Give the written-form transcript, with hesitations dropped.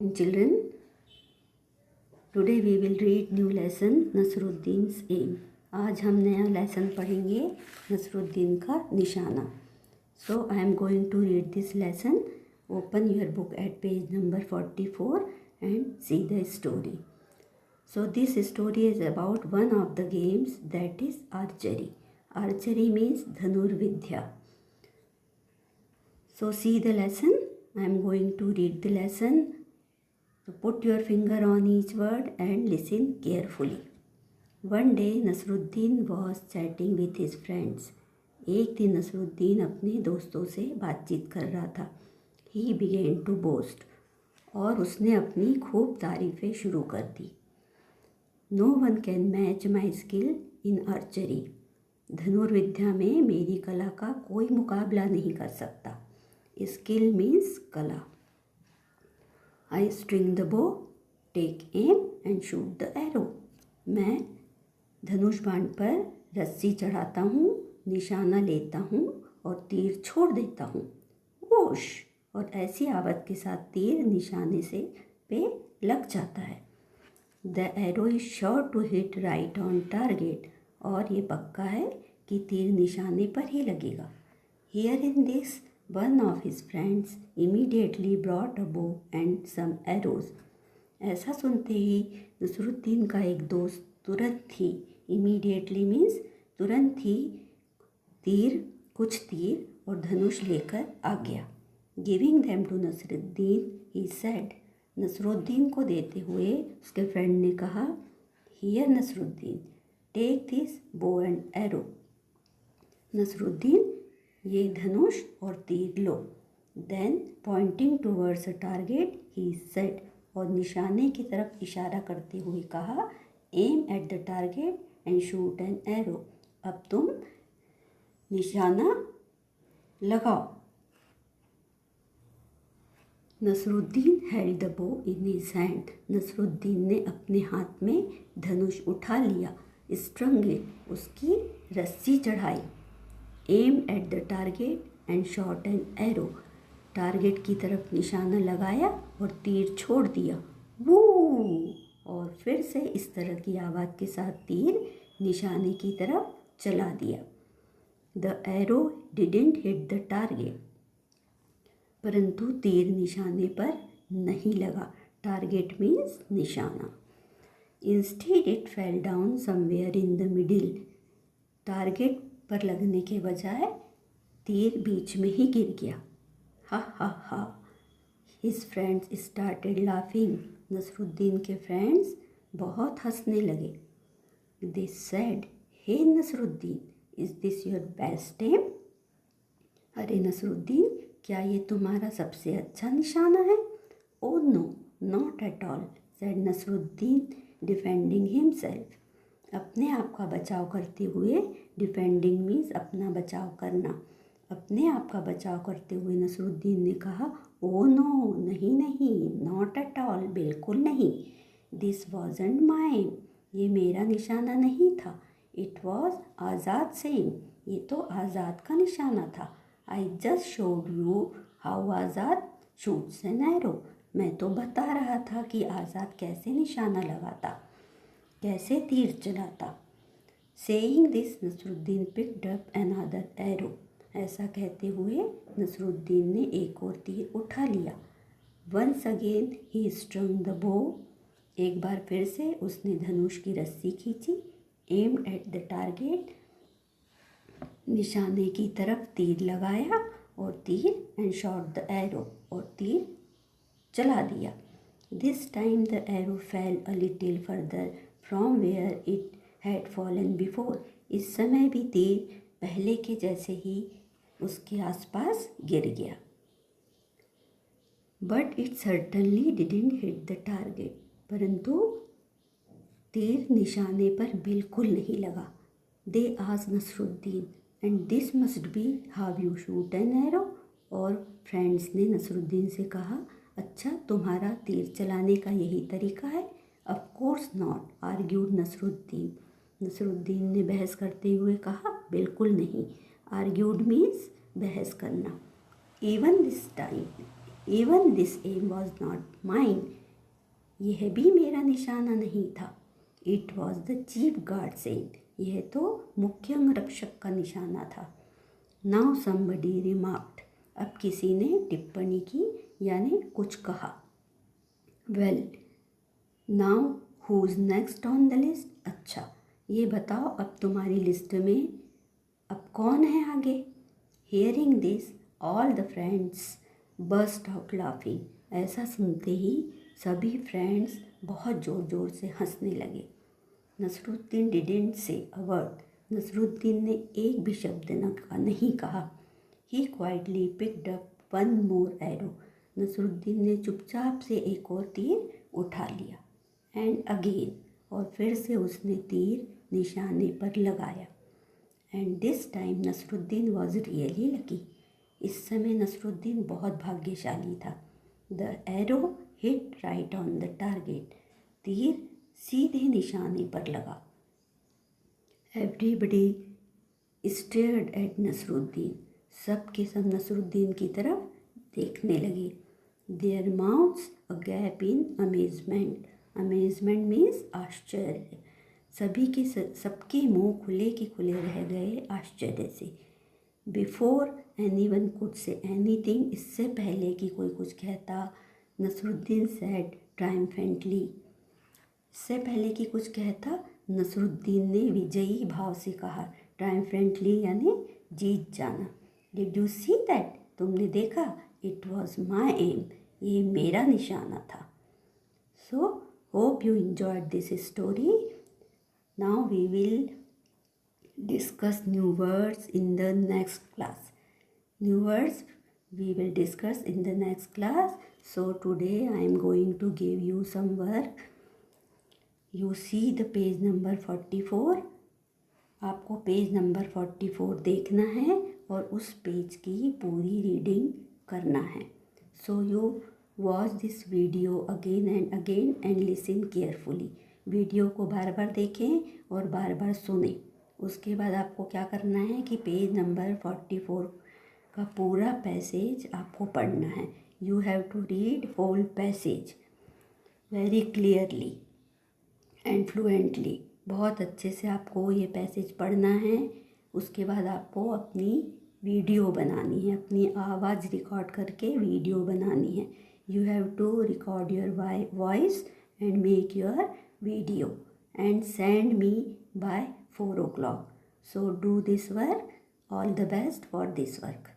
Children, today we will read new lesson Nasruddin's aim. आज हम नया लेसन पढ़ेंगे नसरुद्दीन का निशाना। So I am going to read this lesson. Open your book at page number 44 and see the story. So this story is about one of the games, that is archery. Archery means धनुर्विद्या. So see the lesson. I am going to read the lesson. So put your finger on each word and listen carefully. One day Nasruddin was chatting with his friends. एक दिन नसरुद्दीन अपने दोस्तों से बातचीत कर रहा था. He began to boast. और उसने अपनी खूब तारीफ़ें शुरू कर दी. No one can match my skill in archery. धनुर्विद्या में मेरी कला का कोई मुकाबला नहीं कर सकता. Skill means कला. I string the bow, take aim and shoot the arrow. मैं धनुष बाण पर रस्सी चढ़ाता हूँ, निशाना लेता हूँ और तीर छोड़ देता हूँ. वोश! और ऐसी आवाज़ के साथ तीर निशाने से पे लग जाता है. The arrow is sure to hit right on target. और ये पक्का है कि तीर निशाने पर ही लगेगा. Hearing this, one of his friends immediately brought a bow and some arrows. ऐसा सुनते ही नसरुद्दीन का एक दोस्त तुरंत ही, immediately means तुरंत ही, कुछ तीर और धनुष लेकर आ गया. Giving them to Nasruddin, he said. Nasruddin को देते हुए उसके फ्रेंड ने कहा, Here Nasruddin, take this bow and arrow. Nasruddin, ये धनुष और तीर लो. Then pointing towards a target, he said. और निशाने की तरफ इशारा करते हुए कहा, Aim at the target and shoot an arrow. अब तुम निशाना लगाओ. Nasruddin held the bow in his hand. Nasruddin ने अपने हाथ में धनुष उठा लिया. Strung it, उसकी रस्सी चढ़ाई. Aim at the target and shot an arrow. Target की तरफ निशाना लगाया और तीर छोड़ दिया. वू! और फिर से इस तरह की आवाज़ के साथ तीर निशाने की तरफ चला दिया. The arrow didn't hit the target. परंतु तीर निशाने पर नहीं लगा. टारगेट मीन्स निशाना. Instead it fell down somewhere in the middle. Target पर लगने के बजाय तीर बीच में ही गिर गया. हा हा हा. His friends started laughing. Nasruddin के फ्रेंड्स बहुत हंसने लगे. They said, Hey Nasruddin, is this your best aim? अरे नसरुद्दीन, क्या ये तुम्हारा सबसे अच्छा निशाना है? Oh no, not at all, said Nasruddin, defending himself. अपने आप का बचाव करते हुए, डिफेंडिंग मीन्स अपना बचाव करना. अपने आप का बचाव करते हुए नसरुद्दीन ने कहा, ओ नो, नहीं नहीं, नॉट एट ऑल, बिल्कुल नहीं. दिस वॉजंट माइन, ये मेरा निशाना नहीं था. इट वॉज आज़ाद सेम, ये तो आज़ाद का निशाना था. I just showed you how Azad shoots an arrow. मैं तो बता रहा था कि आज़ाद कैसे निशाना लगाता, कैसे तीर चलाता. Saying this Nasruddin picked up another arrow. ऐसा कहते हुए नसरुद्दीन ने एक और तीर उठा लिया. Once again he strung the bow. एक बार फिर से उसने धनुष की रस्सी खींची. एम्ड एट द टारगेट, निशाने की तरफ तीर लगाया और तीर एंड शॉट द एरो, और तीर चला दिया. This time the arrow fell a little further from where it had fallen before. इस समय भी तीर पहले के जैसे ही उसके आसपास गिर गया. But it certainly didn't hit the target. परंतु तीर निशाने पर बिल्कुल नहीं लगा. They asked Nasruddin, and this must be how you shoot an arrow. और फ्रेंड्स ने नसरुद्दीन से कहा, अच्छा, तुम्हारा तीर चलाने का यही तरीका है? Of course not, argued Nasruddin. Nasruddin ने बहस करते हुए कहा, बिल्कुल नहीं. आर्ग्यूड मीन्स बहस करना. Even this time, Even this aim was not mine. यह भी मेरा निशाना नहीं था. It was the chief guard's aim. यह तो मुख्य अंगरक्षक का निशाना था. Now somebody remarked. अब किसी ने टिप्पणी की यानी कुछ कहा. Well, now who's next on the list? अच्छा, ये बताओ अब तुम्हारी लिस्ट में अब कौन है आगे? Hearing this, all the friends burst out laughing. ऐसा सुनते ही सभी फ्रेंड्स बहुत ज़ोर ज़ोर से हंसने लगे. Nasruddin didn't say a word. Nasruddin ने एक भी शब्द नहीं कहा. He quietly picked up one more arrow. Nasruddin ने चुपचाप से एक और तीर उठा लिया. And again, और फिर से उसने तीर निशाने पर लगाया. And this time Nasruddin was really lucky. इस समय नसरुद्दीन बहुत भाग्यशाली था. The arrow hit right on the target. तीर सीधे निशाने पर लगा. Everybody stared at Nasruddin. सब के सब नसरुद्दीन की तरफ देखने लगे. Their mouths agape in amazement. Amazement means आश्चर्य. सबके मुंह खुले के खुले रह गए आश्चर्य से. Before anyone could say anything, इससे पहले कि कोई कुछ कहता, नसरुद्दीन said triumphantly. इससे पहले कि कुछ कहता, नसरुद्दीन ने विजयी भाव से कहा. triumphantly यानी जीत जाना. Did you see that? तुमने देखा? It was my aim. ये मेरा निशाना था. So hope you enjoyed this story. Now we will discuss new words in the next class. New words we will discuss in the next class. So today I am going to give you some work. You see the page number 44. आपको page number 44 देखना है और उस page की पूरी reading करना है. So you watch this video again and again and listen carefully. Video को बार बार देखें और बार बार सुनें. उसके बाद आपको क्या करना है कि पेज नंबर 44 का पूरा पैसेज आपको पढ़ना है. You have to read whole passage very clearly and fluently. बहुत अच्छे से आपको ये पैसेज पढ़ना है. उसके बाद आपको अपनी वीडियो बनानी है, अपनी आवाज़ रिकॉर्ड करके वीडियो बनानी है. You have to record your voice and make your video and send me by 4 o'clock. So do this work. All the best for this work.